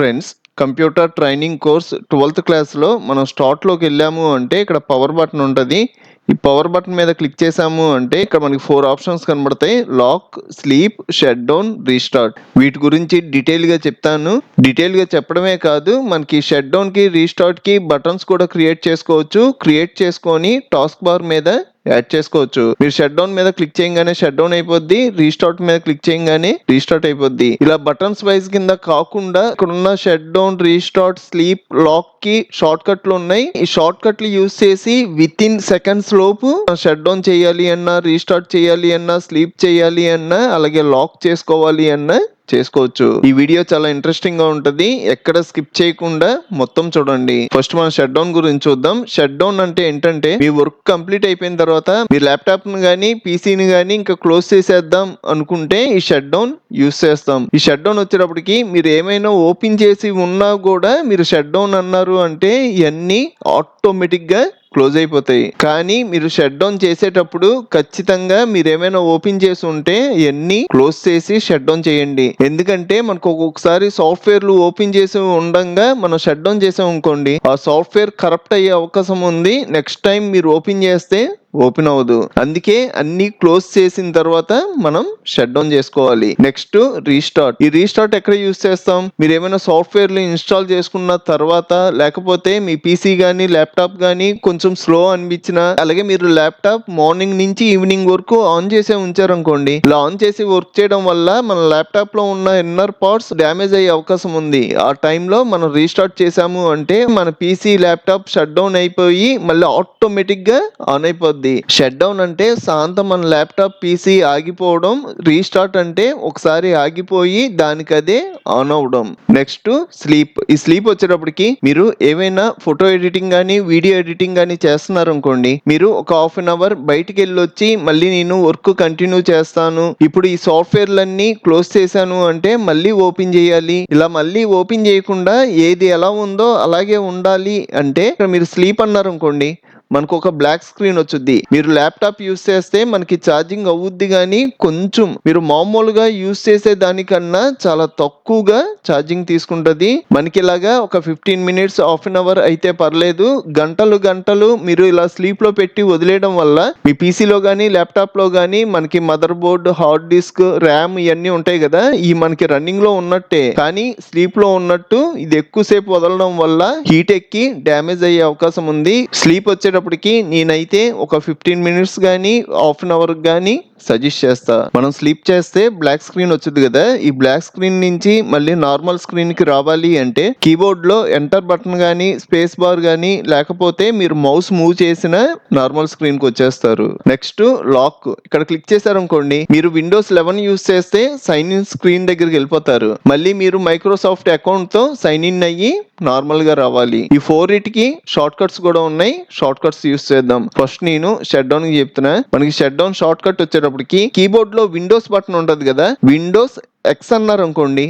Friends, computer training course 12th క్లాస్లో మనం స్టార్ట్లోకి వెళ్ళాము అంటే ఇక్కడ పవర్ బటన్ ఉంటుంది. ఈ పవర్ బటన్ మీద క్లిక్ చేసాము అంటే ఇక్కడ మనకి 4 ఆప్షన్స్ కనబడతాయి. Lock, sleep, shut down, restart. వీటి గురించి డీటెయిల్గా చెప్తాను. డీటెయిల్గా చెప్పడమే కాదు, మనకి షట్ డౌన్కి రీస్టార్ట్కి బటన్స్ కూడా క్రియేట్ చేసుకోవచ్చు. క్రియేట్ చేసుకొని టాస్క్ బార్ మీద యాడ్ చేసుకోవచ్చు. మీరు షట్ డౌన్ మీద క్లిక్ చేయగానే షట్ డౌన్ అయిపోద్ది, రీస్టార్ట్ మీద క్లిక్ చేయగానే రీస్టార్ట్ అయిపోద్ది. ఇలా బటన్స్ వైజ్ కింద కాకుండా ఇక్కడ ఉన్న shut down, restart, sleep, lock కి షార్ట్ కట్లు ఉన్నాయి. ఈ షార్ట్ కట్లు యూస్ చేసి విత్ ఇన్ సెకండ్స్ లోపు షట్ డౌన్ చేయాలి అన్నా, రీస్టార్ట్ చేయాలి అన్నా, స్లీప్ చేయాలి అన్నా, అలాగే లాక్ చేసుకోవాలి అన్నా చేసుకోవచ్చు. ఈ వీడియో చాలా ఇంట్రెస్టింగ్ గా ఉంటది. ఎక్కడ స్కిప్ చేయకుండా మొత్తం చూడండి. ఫస్ట్ మనం షట్ డౌన్ గురించి చూద్దాం. షట్ డౌన్ అంటే ఏంటంటే, మీ వర్క్ కంప్లీట్ అయిపోయిన తర్వాత మీ ల్యాప్టాప్ ని గానీ పీసీని గానీ ఇంకా క్లోజ్ చేసేద్దాం అనుకుంటే ఈ షట్ డౌన్ యూస్ చేస్తాం. ఈ షట్ డౌన్ వచ్చేటప్పటికి మీరు ఏమైనా ఓపెన్ చేసి ఉన్నా కూడా మీరు షట్ డౌన్ అన్నారు అంటే ఇవన్నీ ఆటోమేటిక్ గా క్లోజ్ అయిపోతాయి. కానీ మీరు షట్ డౌన్ చేసేటప్పుడు ఖచ్చితంగా మీరు ఏమైనా ఓపెన్ చేసి ఉంటే ఇవన్నీ క్లోజ్ చేసి షట్ డౌన్ చేయండి. ఎందుకంటే మనకు ఒక్కొక్కసారి సాఫ్ట్వేర్లు ఓపెన్ చేసి ఉండంగా మనం షట్ డౌన్ చేసాం అనుకోండి, ఆ సాఫ్ట్వేర్ కరప్ట్ అయ్యే అవకాశం ఉంది. నెక్స్ట్ టైం మీరు ఓపెన్ చేస్తే ఓపెన్ అవ్వదు. అందుకే అన్ని క్లోజ్ చేసిన తర్వాత మనం షట్ డౌన్ చేసుకోవాలి. Next restart. ఈ రీస్టార్ట్ ఎక్కడ యూస్ చేస్తాం? మీరు ఏమైనా సాఫ్ట్వేర్లు ఇన్స్టాల్ చేసుకున్న తర్వాత, లేకపోతే మీ పీసీ గానీ ల్యాప్టాప్ గానీ కొంచెం స్లో అనిపించినా, అలాగే మీరు ల్యాప్టాప్ మార్నింగ్ నుంచి ఈవినింగ్ వరకు ఆన్ చేసే ఉంచారనుకోండి, ఇలా ఆన్ చేసి వర్క్ చేయడం వల్ల మన ల్యాప్టాప్ లో ఉన్న ఇన్నర్ పార్ట్స్ డ్యామేజ్ అయ్యే అవకాశం ఉంది. ఆ టైంలో మనం రీస్టార్ట్ చేసాము అంటే మన పీసీ ల్యాప్టాప్ షట్ డౌన్ అయిపోయి మళ్ళీ ఆటోమేటిక్ గా ఆన్ అయిపోద్ది. షట్ డౌన్ అంటే సాంతం మన ల్యాప్టాప్ పీసీ ఆగిపోవడం, రీస్టార్ట్ అంటే ఒకసారి ఆగిపోయి దానికదే ఆన్ అవడం. Next sleep. ఈ స్లీప్ వచ్చేటప్పటికి మీరు ఏమైనా ఫోటో ఎడిటింగ్ కానీ వీడియో ఎడిటింగ్ కానీ చేస్తున్నారు అనుకోండి, మీరు ఒక హాఫ్ అన్ అవర్ బయటికి వెళ్ళి వచ్చి మళ్ళీ నేను వర్క్ కంటిన్యూ చేస్తాను, ఇప్పుడు ఈ సాఫ్ట్వేర్లన్నీ క్లోజ్ చేశాను అంటే మళ్ళీ ఓపెన్ చేయాలి. ఇలా మళ్ళీ ఓపెన్ చేయకుండా ఏది ఎలా ఉందో అలాగే ఉండాలి అంటే ఇక్కడ మీరు స్లీప్ అన్నారు అనుకోండి, మనకు ఒక బ్లాక్ స్క్రీన్ వచ్చుద్ది. మీరు ల్యాప్టాప్ యూస్ చేస్తే మనకి ఛార్జింగ్ అవుద్ది, కానీ కొంచెం మీరు మామూలుగా యూస్ చేసే దానికన్నా చాలా తక్కువగా ఛార్జింగ్ తీసుకుంటది. మనకి ఇలాగా ఒక 15 మినిట్స్, హాఫ్ అన్ అవర్ అయితే పర్లేదు. గంటలు గంటలు మీరు ఇలా స్లీప్ లో పెట్టి వదిలేయడం వల్ల మీ పీసీలో కానీ ల్యాప్టాప్ లో కానీ మనకి mother board, hard disk, RAM ఇవన్నీ ఉంటాయి కదా, ఈ మనకి రన్నింగ్ లో ఉన్నట్టే కానీ స్లీప్ లో ఉన్నట్టు ఇది ఎక్కువసేపు వదలడం వల్ల హీట్ ఎక్కి డ్యామేజ్ అయ్యే అవకాశం ఉంది. స్లీప్ వచ్చేటప్పటికి నేనైతే ఒక 15 మినిట్స్ కానీ హాఫ్ అన్ అవర్ కానీ సజెస్ట్ చేస్తా. మనం స్లీప్ చేస్తే బ్లాక్ స్క్రీన్ వచ్చింది కదా, ఈ బ్లాక్ స్క్రీన్ నుంచి మళ్ళీ నార్మల్ స్క్రీన్ కి రావాలి అంటే కీబోర్డ్ లో ఎంటర్ బటన్ గానీ, స్పేస్ బార్ గానీ, లేకపోతే మీరు మౌస్ మూవ్ చేసిన నార్మల్ స్క్రీన్ కి వచ్చేస్తారు. Next lock. ఇక్కడ క్లిక్ చేశారనుకోండి, మీరు విండోస్ 11 యూస్ చేస్తే సైన్ ఇన్ స్క్రీన్ దగ్గరికి వెళ్ళిపోతారు. మళ్ళీ మీరు మైక్రోసాఫ్ట్ అకౌంట్ తో సైన్ ఇన్ అయ్యి నార్మల్ గా రావాలి. ఈ 4కి షార్ట్ కట్స్ కూడా ఉన్నాయి. షార్ట్ కట్స్ యూస్ చేద్దాం. ఫస్ట్ నేను షట్ డౌన్ కి చెప్తున్నా. మనకి షట్ డౌన్ షార్ట్ కట్ వచ్చేటప్పటికి కీబోర్డ్ లో విండోస్ బటన్ ఉంటది కదా, విండోస్ ఎక్స్ అన్నారు అనుకోండి,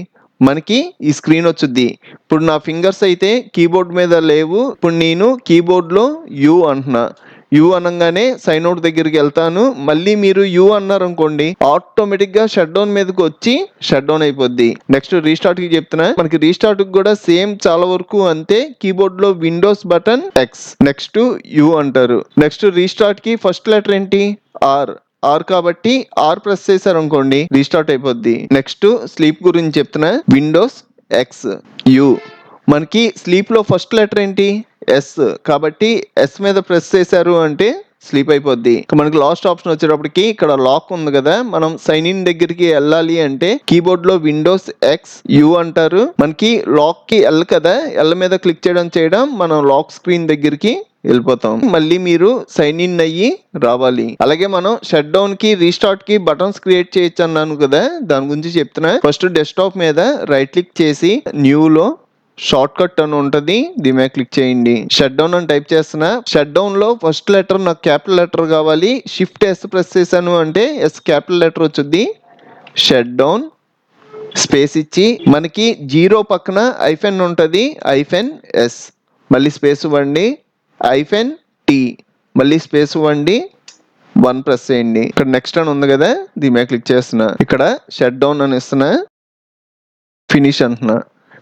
మనకి ఈ స్క్రీన్ వచ్చుద్ది. ఇప్పుడు నా ఫింగర్స్ అయితే కీబోర్డ్ మీద లేవు. ఇప్పుడు నేను కీబోర్డ్ లో యూ అంటున్నా. యూ అనగానే సైన్ అవుట్ దగ్గరికి వెళ్తాను. మళ్ళీ మీరు యూ అన్నారు అనుకోండి, ఆటోమేటిక్ గా షట్ డౌన్ మీదకి వచ్చి షట్ డౌన్ అయిపోద్ది. నెక్స్ట్ రీస్టార్ట్ కి చెప్తున్నా. మనకి రీస్టార్ట్ కి కూడా సేమ్ చాలా వరకు అంతే. కీబోర్డ్ లో Windows button X, next you అంటారు. నెక్స్ట్ రీస్టార్ట్ కి ఫస్ట్ లెటర్ ఏంటి? ఆర్ కాబట్టి ఆర్ ప్రెస్ చేశారు అనుకోండి, రీస్టార్ట్ అయిపోద్ది. నెక్స్ట్ స్లీప్ గురించి చెప్తున్నా. Windows X, you. మనకి స్లీప్ లో ఫస్ట్ లెటర్ ఏంటి? ఎస్ కాబట్టి ఎస్ మీద ప్రెస్ చేశారు అంటే స్లీప్ అయిపోద్ది. మనకి లాస్ట్ ఆప్షన్ వచ్చేటప్పటికి ఇక్కడ లాక్ ఉంది కదా, మనం సైన్ ఇన్ దగ్గరికి వెళ్ళాలి అంటే కీబోర్డ్ లో విండోస్ ఎక్స్, యూ అంటారు. మనకి లాక్ కి ఎల్ కదా, ఎల్ మీద క్లిక్ చేయడం మనం లాక్ స్క్రీన్ దగ్గరికి వెళ్ళిపోతాం. మళ్ళీ మీరు సైన్ ఇన్ అయ్యి రావాలి. అలాగే మనం షట్ డౌన్ కి, రీస్టార్ట్ కి బటన్స్ క్రియేట్ చేయొచ్చు అన్నాను కదా, దాని గురించి చెప్తున్నా. ఫస్ట్ డెస్క్టాప్ మీద రైట్ క్లిక్ చేసి న్యూ లో షార్ట్ కట్ అని ఉంటది, దీని మీద క్లిక్ చేయండి. షట్ డౌన్ అని టైప్ చేస్తున్నా. షట్ డౌన్ లో ఫస్ట్ లెటర్ నాకు క్యాపిటల్ లెటర్ కావాలి. షిఫ్ట్ ఎస్ ప్రెస్ చేశాను అంటే ఎస్ క్యాపిటల్ లెటర్ వచ్చింది. షట్ డౌన్ స్పేస్ ఇచ్చి మనకి 0 పక్కన ఐఫెన్ ఉంటది, ఐఫెన్ ఎస్, మళ్ళీ స్పేస్ ఇవ్వండి, ఐఫెన్ టీ, మళ్ళీ స్పేస్ ఇవ్వండి, 1 ప్రెస్ చేయండి. ఇక్కడ నెక్స్ట్ అని ఉంది కదా, దీని మీద క్లిక్ చేస్తున్నా. ఇక్కడ షట్ డౌన్ అని ఇస్తున్నా, ఫినిష్ అంటున్నా.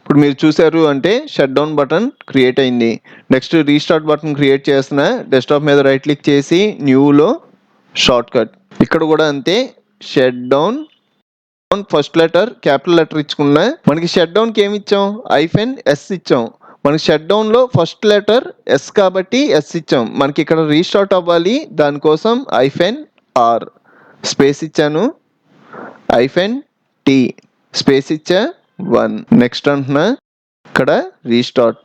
ఇప్పుడు మీరు చూసారు అంటే షట్ డౌన్ బటన్ క్రియేట్ అయింది. నెక్స్ట్ రీస్టార్ట్ బటన్ క్రియేట్ చేస్తున్నా, డెస్క్టాప్ మీద రైట్ క్లిక్ చేసి న్యూలో షార్ట్ కట్. ఇక్కడ కూడా అంతే, shut down first letter capital letter ఇచ్చుకున్నా. మనకి షట్ డౌన్కి ఏమి ఇచ్చాం, -S ఇచ్చాం. మనకి షట్ డౌన్లో ఫస్ట్ లెటర్ S కాబట్టి S ఇచ్చాం. మనకి ఇక్కడ రీస్టార్ట్ అవ్వాలి, దానికోసం -R స్పేస్ ఇచ్చాను, -T స్పేస్ ఇచ్చా 1. నెక్స్ట్ అంటున్నా, ఇక్కడ రీస్టార్ట్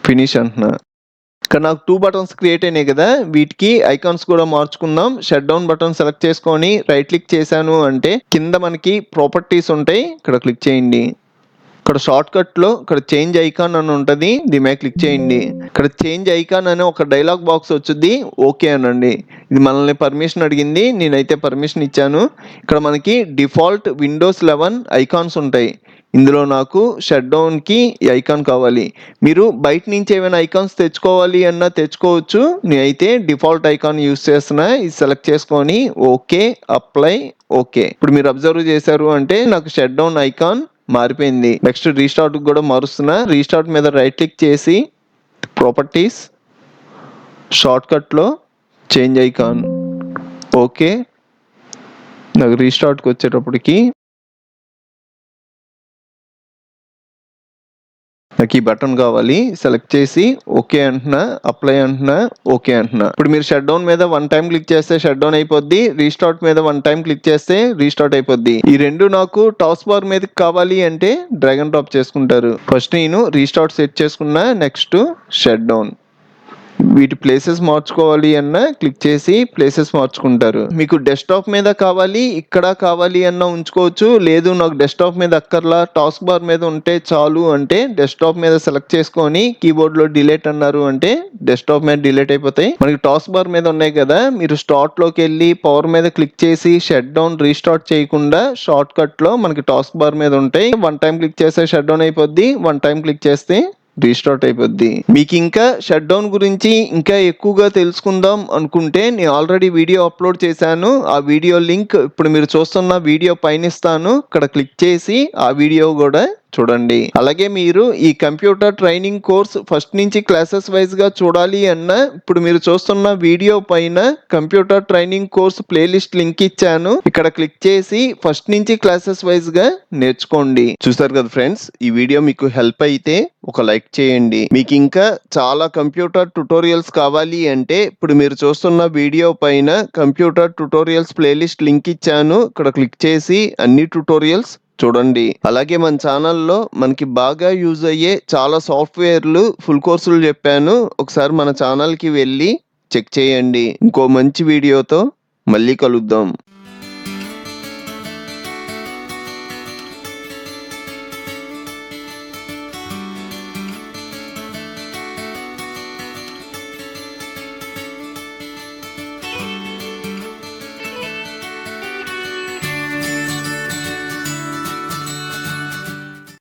ఫినిష్ అంటున్నా. ఇక్కడ నాకు 2 బటన్స్ క్రియేట్ అయినాయి కదా, వీటికి ఐకాన్స్ కూడా మార్చుకుందాం. షట్ డౌన్ బటన్ సెలెక్ట్ చేసుకొని రైట్ క్లిక్ చేశాను అంటే కింద మనకి ప్రాపర్టీస్ ఉంటాయి, ఇక్కడ క్లిక్ చేయండి. ఇక్కడ షార్ట్ కట్లో ఇక్కడ చేంజ్ ఐకాన్ అని ఉంటుంది, దీని మీద క్లిక్ చేయండి. ఇక్కడ చేంజ్ ఐకాన్ అనే ఒక డైలాగ్ బాక్స్ వచ్చింది, ఓకే అనండి. ఇది మనల్ని పర్మిషన్ అడిగింది, నేనైతే పర్మిషన్ ఇచ్చాను. ఇక్కడ మనకి డిఫాల్ట్ విండోస్ 11 ఐకాన్స్ ఉంటాయి. ఇందులో నాకు షట్ డౌన్కి ఈ ఐకాన్ కావాలి. మీరు బయట నుంచి ఏమైనా ఐకాన్స్ తెచ్చుకోవాలి అన్నా తెచ్చుకోవచ్చు. నేనైతే డిఫాల్ట్ ఐకాన్ యూస్ చేస్తున్నా. ఇది సెలెక్ట్ చేసుకొని ఓకే, అప్లై, ఓకే. ఇప్పుడు మీరు అబ్జర్వ్ చేశారు అంటే నాకు షట్ డౌన్ ఐకాన్ మారిపోయింది. నెక్స్ట్ రీస్టార్ట్ కూడా మారుస్తున్నా. రీస్టార్ట్ మీద రైట్ క్లిక్ చేసి ప్రాపర్టీస్, షార్ట్ కట్లో చేంజ్ ఐకాన్, ఓకే. నాకు రీస్టార్ట్కి వచ్చేటప్పటికి నాకు ఈ బటన్ కావాలి, సెలెక్ట్ చేసి ఓకే అంటున్నా, అప్లై అంటున్నా, ఓకే అంటున్నా. ఇప్పుడు మీరు షట్ డౌన్ మీద 1 టైం క్లిక్ చేస్తే షట్ డౌన్ అయిపోద్ది, రీస్టార్ట్ మీద 1 టైం క్లిక్ చేస్తే రీస్టార్ట్ అయిపోద్ది. ఈ రెండు నాకు టాస్క్ బార్ మీద కావాలి అంటే డ్రాగ్ అండ్ డ్రాప్ చేసుకుంటారు. ఫస్ట్ నేను రీస్టార్ట్ సెట్ చేసుకున్నా, నెక్స్ట్ షట్ డౌన్. వీటి ప్లేసెస్ మార్చుకోవాలి అన్న క్లిక్ చేసి ప్లేసెస్ మార్చుకుంటారు. మీకు డెస్క్టాప్ మీద కావాలి, ఇక్కడ కావాలి అన్న ఉంచుకోవచ్చు. లేదు నాకు డెస్క్టాప్ మీద అక్కర్లా, టాస్క్ బార్ మీద ఉంటే చాలు అంటే డెస్క్టాప్ మీద సెలెక్ట్ చేసుకొని కీబోర్డ్ లో డిలీట్ అన్నారు అంటే డెస్క్టాప్ మీద డిలీట్ అయిపోతాయి. మనకి టాస్క్ బార్ మీద ఉన్నాయి కదా, మీరు స్టార్ట్ లోకి వెళ్ళి పవర్ మీద క్లిక్ చేసి షట్ డౌన్ రీస్టార్ట్ చేయకుండా షార్ట్ కట్ లో మనకి టాస్క్ బార్ మీద ఉంటాయి. 1 టైం క్లిక్ చేస్తే షట్ డౌన్ అయిపోద్ది, 1 టైం క్లిక్ చేస్తే రీస్టార్ట్ అయిపోద్ది. మీకు ఇంకా షట్ డౌన్ గురించి ఇంకా ఎక్కువగా తెలుసుకుందాం అనుకుంటే నేను ఆల్రెడీ వీడియో అప్లోడ్ చేశాను. ఆ వీడియో లింక్ ఇప్పుడు మీరు చూస్తున్న వీడియో పైన ఇస్తాను, ఇక్కడ క్లిక్ చేసి ఆ వీడియో కూడా చూడండి. అలాగే మీరు ఈ కంప్యూటర్ ట్రైనింగ్ కోర్స్ ఫస్ట్ నుంచి క్లాసెస్ వైజ్ గా చూడాలి అన్న ఇప్పుడు మీరు చూస్తున్న వీడియో పైన computer training course playlist link ఇచ్చాను, ఇక్కడ క్లిక్ చేసి ఫస్ట్ నుంచి క్లాసెస్ వైజ్ గా నేర్చుకోండి. చూసారు కదా ఫ్రెండ్స్, ఈ వీడియో మీకు హెల్ప్ అయితే ఒక లైక్ చేయండి. మీకు ఇంకా చాలా కంప్యూటర్ ట్యుటోరియల్స్ కావాలి అంటే ఇప్పుడు మీరు చూస్తున్న వీడియో పైన కంప్యూటర్ ట్యుటోరియల్స్ ప్లేలిస్ట్ లింక్ ఇచ్చాను, ఇక్కడ క్లిక్ చేసి అన్ని ట్యుటోరియల్స్ చూడండి. అలాగే మన ఛానల్లో మనకి బాగా యూజ్ అయ్యే చాలా సాఫ్ట్వేర్లు ఫుల్ కోర్సులు చెప్పాను, ఒకసారి మన ఛానల్కి వెళ్ళి చెక్ చేయండి. ఇంకో మంచి వీడియోతో మళ్ళీ కలుద్దాం.